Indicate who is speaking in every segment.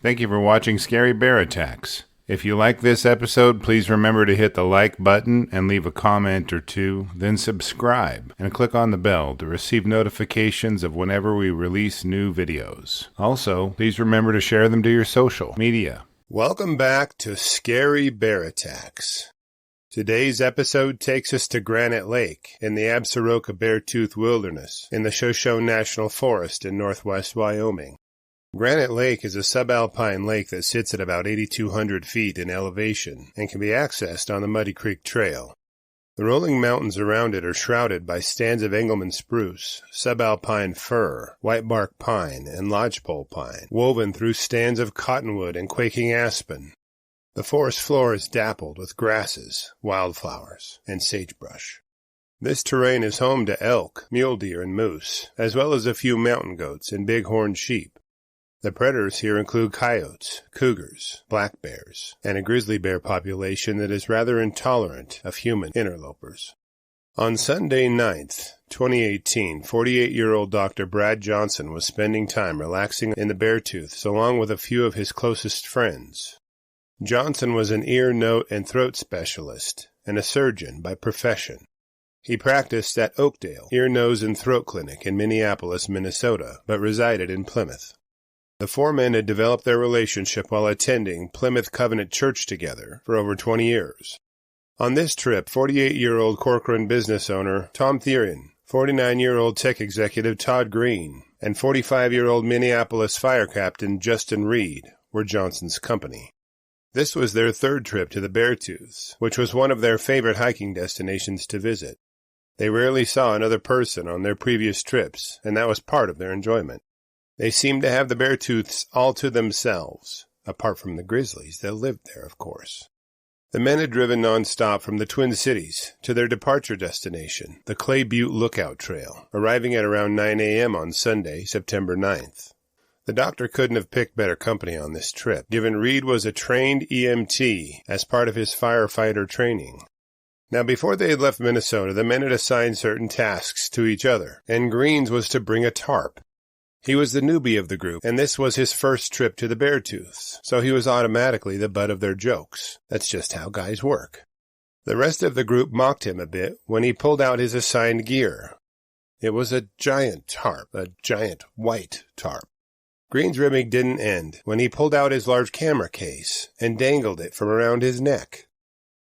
Speaker 1: Thank you for watching Scary Bear Attacks. If you like this episode, please remember to hit the like button and leave a comment or two, then subscribe and click on the bell to receive notifications of whenever we release new videos. Also, please remember to share them to your social media.
Speaker 2: Welcome back to Scary Bear Attacks. Today's episode takes us to Granite Lake in the Absaroka Beartooth Wilderness in the Shoshone National Forest in northwest Wyoming. Granite Lake is a subalpine lake that sits at about 8,200 feet in elevation and can be accessed on the Muddy Creek Trail. The rolling mountains around it are shrouded by stands of Engelmann spruce, subalpine fir, whitebark pine, and lodgepole pine, woven through stands of cottonwood and quaking aspen. The forest floor is dappled with grasses, wildflowers, and sagebrush. This terrain is home to elk, mule deer, and moose, as well as a few mountain goats and bighorn sheep. The predators here include coyotes, cougars, black bears, and a grizzly bear population that is rather intolerant of human interlopers. On Sunday 9th, 2018, 48-year-old Dr. Brad Johnson was spending time relaxing in the Beartooths along with a few of his closest friends. Johnson was an ear, nose, and throat specialist and a surgeon by profession. He practiced at Oakdale Ear, Nose, and Throat Clinic in Minneapolis, Minnesota, but resided in Plymouth. The four men had developed their relationship while attending Plymouth Covenant Church together for over 20 years. On this trip, 48-year-old Corcoran business owner Tom Therrien, 49-year-old tech executive Todd Green, and 45-year-old Minneapolis Fire Captain Justin Reid were Johnson's company. This was their third trip to the Beartooths, which was one of their favorite hiking destinations to visit. They rarely saw another person on their previous trips, and that was part of their enjoyment. They seemed to have the Beartooths all to themselves, apart from the grizzlies that lived there, of course. The men had driven nonstop from the Twin Cities to their departure destination, the Clay Butte Lookout Trail, arriving at around 9 a.m. on Sunday, September 9th. The doctor couldn't have picked better company on this trip, given Reid was a trained EMT as part of his firefighter training. Now, before they had left Minnesota, the men had assigned certain tasks to each other, and Green's was to bring a tarp. He was the newbie of the group, and this was his first trip to the Beartooths, so he was automatically the butt of their jokes. That's just how guys work. The rest of the group mocked him a bit when he pulled out his assigned gear. It was a giant tarp, a giant white tarp. Green's ribbing didn't end when he pulled out his large camera case and dangled it from around his neck.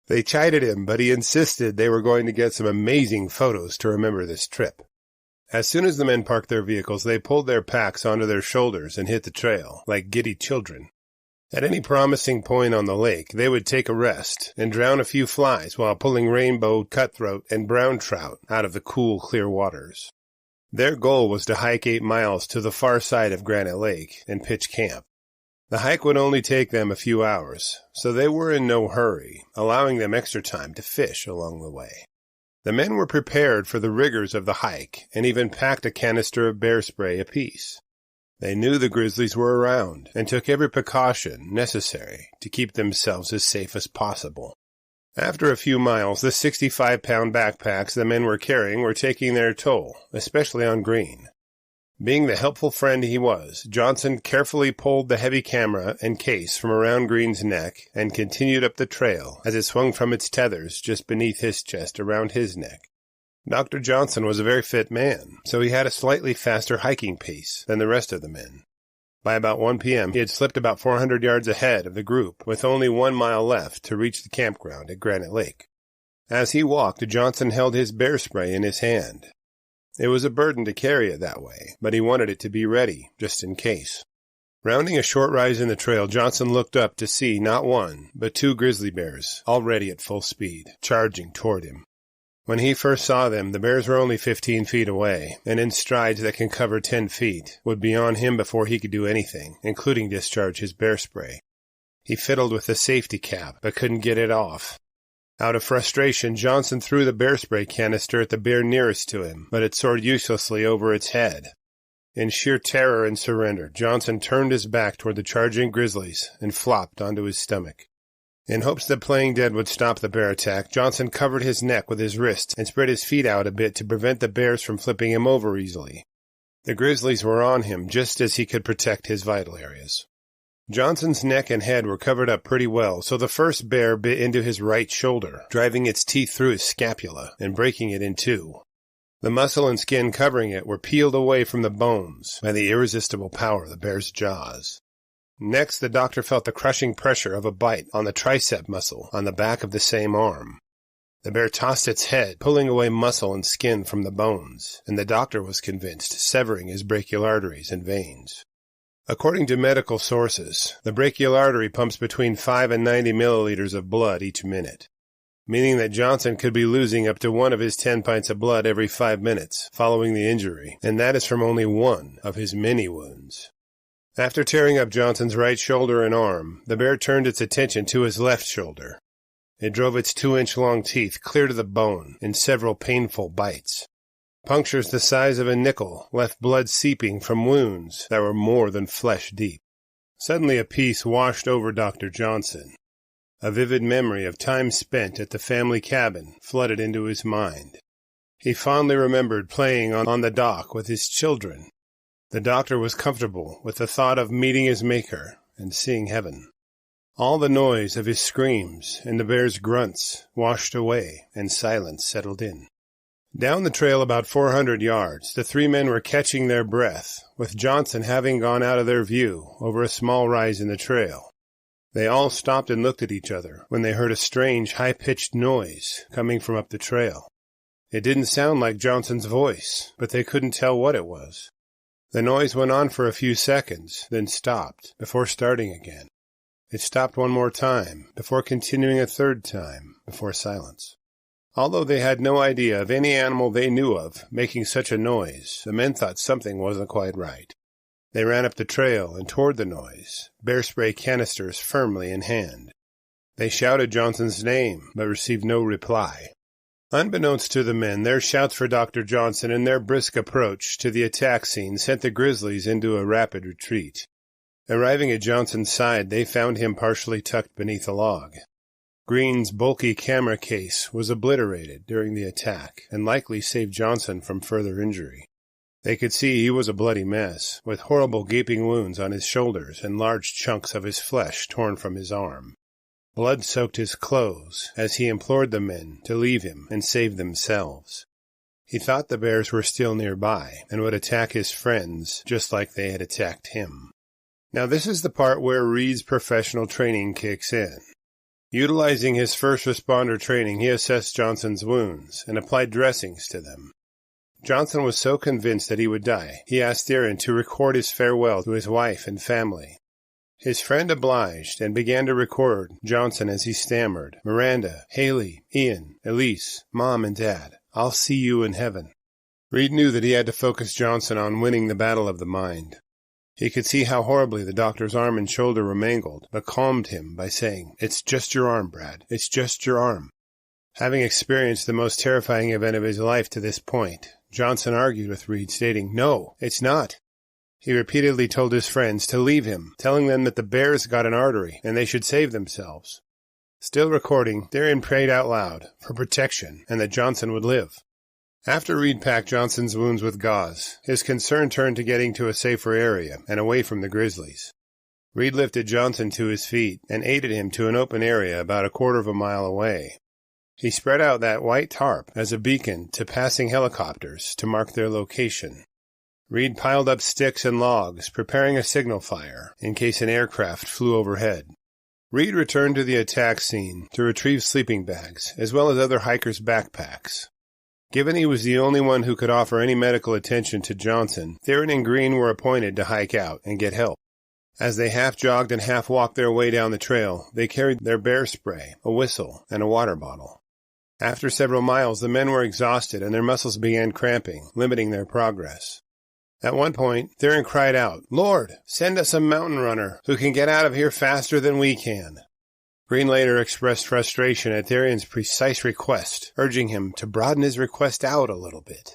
Speaker 2: They chided him, but he insisted they were going to get some amazing photos to remember this trip. As soon as the men parked their vehicles, they pulled their packs onto their shoulders and hit the trail, like giddy children. At any promising point on the lake, they would take a rest and drown a few flies while pulling rainbow, cutthroat, and brown trout out of the cool, clear waters. Their goal was to hike 8 miles to the far side of Granite Lake and pitch camp. The hike would only take them a few hours, so they were in no hurry, allowing them extra time to fish along the way. The men were prepared for the rigors of the hike and even packed a canister of bear spray apiece. They knew the grizzlies were around and took every precaution necessary to keep themselves as safe as possible. After a few miles, the 65-pound backpacks the men were carrying were taking their toll, especially on Green. Being the helpful friend he was, Johnson carefully pulled the heavy camera and case from around Green's neck and continued up the trail as it swung from its tethers just beneath his chest around his neck. Dr. Johnson was a very fit man, so he had a slightly faster hiking pace than the rest of the men. By about 1 p.m., he had slipped about 400 yards ahead of the group, with only 1 mile left to reach the campground at Granite Lake. As he walked, Johnson held his bear spray in his hand. It was a burden to carry it that way, but he wanted it to be ready, just in case. Rounding a short rise in the trail, Johnson looked up to see not one, but 2 grizzly bears, already at full speed, charging toward him. When he first saw them, the bears were only 15 feet away, and in strides that can cover 10 feet, would be on him before he could do anything, including discharge his bear spray. He fiddled with the safety cap, but couldn't get it off. Out of frustration, Johnson threw the bear spray canister at the bear nearest to him, but it soared uselessly over its head. In sheer terror and surrender, Johnson turned his back toward the charging grizzlies and flopped onto his stomach. In hopes that playing dead would stop the bear attack, Johnson covered his neck with his wrist and spread his feet out a bit to prevent the bears from flipping him over easily. The grizzlies were on him just as he could protect his vital areas. Johnson's neck and head were covered up pretty well, so the first bear bit into his right shoulder, driving its teeth through his scapula and breaking it in two. The muscle and skin covering it were peeled away from the bones by the irresistible power of the bear's jaws. Next, the doctor felt the crushing pressure of a bite on the tricep muscle on the back of the same arm. The bear tossed its head, pulling away muscle and skin from the bones, and the doctor was convinced, severing his brachial arteries and veins. According to medical sources, the brachial artery pumps between 5 and 90 milliliters of blood each minute, meaning that Johnson could be losing up to 1 of his 10 pints of blood every 5 minutes following the injury, and that is from only one of his many wounds. After tearing up Johnson's right shoulder and arm, the bear turned its attention to his left shoulder. It drove its 2-inch-long teeth clear to the bone in several painful bites. Punctures the size of a nickel left blood seeping from wounds that were more than flesh deep. Suddenly a peace washed over Dr. Johnson. A vivid memory of time spent at the family cabin flooded into his mind. He fondly remembered playing on the dock with his children. The doctor was comfortable with the thought of meeting his Maker and seeing heaven. All the noise of his screams and the bear's grunts washed away, and silence settled in. Down the trail about 400 yards, the 3 men were catching their breath, with Johnson having gone out of their view over a small rise in the trail. They all stopped and looked at each other when they heard a strange, high-pitched noise coming from up the trail. It didn't sound like Johnson's voice, but they couldn't tell what it was. The noise went on for a few seconds, then stopped, before starting again. It stopped one more time, before continuing a third time, before silence. Although they had no idea of any animal they knew of making such a noise, the men thought something wasn't quite right. They ran up the trail and toward the noise, bear spray canisters firmly in hand. They shouted Johnson's name, but received no reply. Unbeknownst to the men, their shouts for Dr. Johnson and their brisk approach to the attack scene sent the grizzlies into a rapid retreat. Arriving at Johnson's side, they found him partially tucked beneath a log. Green's bulky camera case was obliterated during the attack and likely saved Johnson from further injury. They could see he was a bloody mess, with horrible gaping wounds on his shoulders and large chunks of his flesh torn from his arm. Blood soaked his clothes as he implored the men to leave him and save themselves. He thought the bears were still nearby and would attack his friends just like they had attacked him. Now this is the part where Reid's professional training kicks in. Utilizing his first responder training, he assessed Johnson's wounds and applied dressings to them. Johnson was so convinced that he would die, he asked Therrien to record his farewell to his wife and family. His friend obliged and began to record Johnson as he stammered, "Miranda, Haley, Ian, Elise, Mom and Dad, I'll see you in heaven." Reid knew that he had to focus Johnson on winning the battle of the mind. He could see how horribly the doctor's arm and shoulder were mangled, but calmed him by saying, "It's just your arm, Brad. It's just your arm." Having experienced the most terrifying event of his life to this point, Johnson argued with Reid, stating, "No, it's not." He repeatedly told his friends to leave him, telling them that the bears got an artery and they should save themselves. Still recording, Therrien prayed out loud for protection and that Johnson would live. After Reid packed Johnson's wounds with gauze, his concern turned to getting to a safer area and away from the grizzlies. Reid lifted Johnson to his feet and aided him to an open area about a quarter of a mile away. He spread out that white tarp as a beacon to passing helicopters to mark their location. Reid piled up sticks and logs, preparing a signal fire in case an aircraft flew overhead. Reid returned to the attack scene to retrieve sleeping bags, as well as other hikers' backpacks. Given he was the only one who could offer any medical attention to Johnson, Therrien and Green were appointed to hike out and get help. As they half-jogged and half-walked their way down the trail, they carried their bear spray, a whistle, and a water bottle. After several miles, the men were exhausted and their muscles began cramping, limiting their progress. At one point, Therrien cried out, "Lord, send us a mountain runner who can get out of here faster than we can." Green later expressed frustration at Therrien's precise request, urging him to broaden his request out a little bit.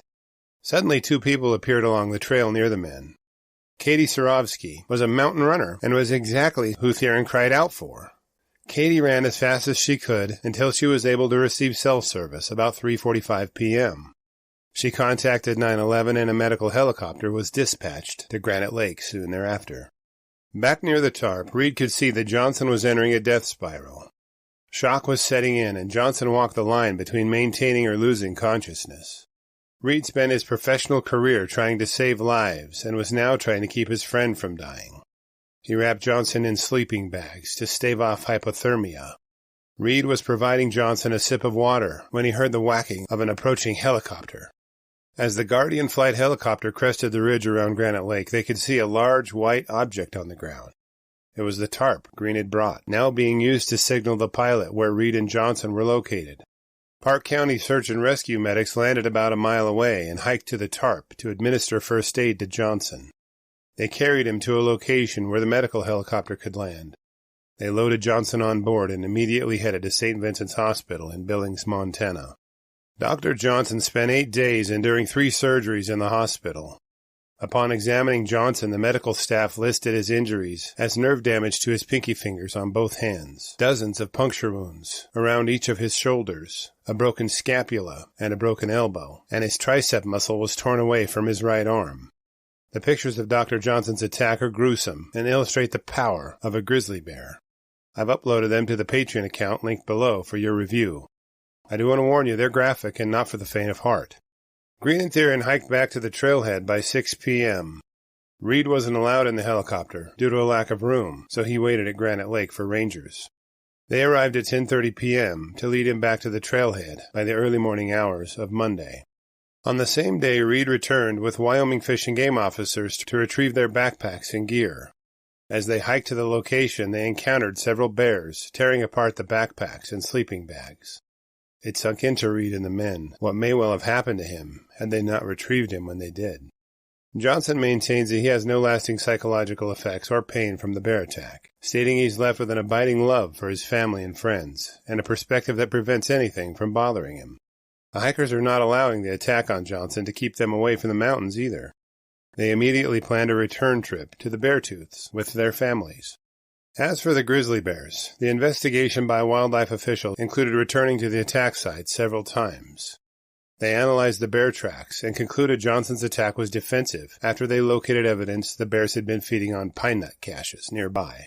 Speaker 2: Suddenly 2 people appeared along the trail near the men. Katie Surovsky was a mountain runner and was exactly who Therrien cried out for. Katie ran as fast as she could until she was able to receive cell service about 3:45 p.m. She contacted 911 and a medical helicopter was dispatched to Granite Lake soon thereafter. Back near the tarp, Reid could see that Johnson was entering a death spiral. Shock was setting in, and Johnson walked the line between maintaining or losing consciousness. Reid spent his professional career trying to save lives and was now trying to keep his friend from dying. He wrapped Johnson in sleeping bags to stave off hypothermia. Reid was providing Johnson a sip of water when he heard the whacking of an approaching helicopter. As the Guardian flight helicopter crested the ridge around Granite Lake, they could see a large white object on the ground. It was the tarp Green had brought, now being used to signal the pilot where Reid and Johnson were located. Park County search and rescue medics landed about a mile away and hiked to the tarp to administer first aid to Johnson. They carried him to a location where the medical helicopter could land. They loaded Johnson on board and immediately headed to St. Vincent's Hospital in Billings, Montana. Dr. Johnson spent 8 days enduring 3 surgeries in the hospital. Upon examining Johnson, the medical staff listed his injuries as nerve damage to his pinky fingers on both hands, dozens of puncture wounds around each of his shoulders, a broken scapula and a broken elbow, and his tricep muscle was torn away from his right arm. The pictures of Dr. Johnson's attack are gruesome and illustrate the power of a grizzly bear. I've uploaded them to the Patreon account linked below for your review. I do want to warn you, they're graphic and not for the faint of heart. Green and Therrien hiked back to the trailhead by 6 p.m. Reid wasn't allowed in the helicopter due to a lack of room, so he waited at Granite Lake for rangers. They arrived at 10:30 p.m. to lead him back to the trailhead by the early morning hours of Monday. On the same day, Reid returned with Wyoming Fish and Game officers to retrieve their backpacks and gear. As they hiked to the location, they encountered several bears tearing apart the backpacks and sleeping bags. It sunk into Reid and the men what may well have happened to him had they not retrieved him when they did. Johnson maintains that he has no lasting psychological effects or pain from the bear attack, stating he's left with an abiding love for his family and friends, and a perspective that prevents anything from bothering him. The hikers are not allowing the attack on Johnson to keep them away from the mountains either. They immediately planned a return trip to the Beartooths with their families. As for the grizzly bears, the investigation by wildlife officials included returning to the attack site several times. They analyzed the bear tracks and concluded Johnson's attack was defensive after they located evidence the bears had been feeding on pine nut caches nearby.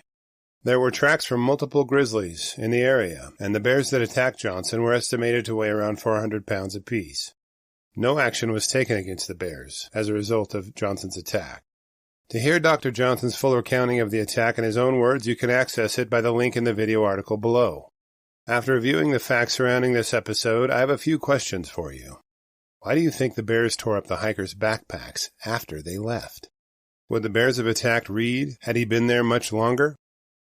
Speaker 2: There were tracks from multiple grizzlies in the area, and the bears that attacked Johnson were estimated to weigh around 400 pounds apiece. No action was taken against the bears as a result of Johnson's attack. To hear Dr. Johnson's full recounting of the attack in his own words, you can access it by the link in the video article below. After reviewing the facts surrounding this episode, I have a few questions for you. Why do you think the bears tore up the hikers' backpacks after they left? Would the bears have attacked Reid had he been there much longer?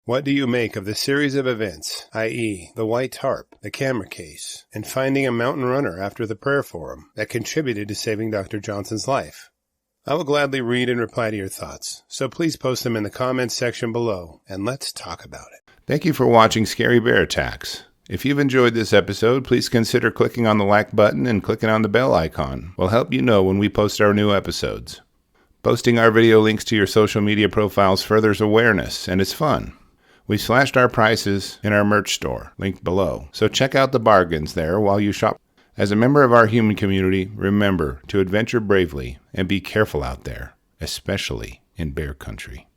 Speaker 2: What do you make of the series of events, i.e., the white tarp, the camera case, and finding a mountain runner after the prayer forum that contributed to saving Dr. Johnson's life? I will gladly read and reply to your thoughts, so please post them in the comments section below, and let's talk about it.
Speaker 1: Thank you for watching Scary Bear Attacks. If you've enjoyed this episode, please consider clicking on the like button and clicking on the bell icon. We'll help you know when we post our new episodes. Posting our video links to your social media profiles furthers awareness, and it's fun. We slashed our prices in our merch store, linked below, so check out the bargains there while you shop. As a member of our human community, remember to adventure bravely and be careful out there, especially in bear country.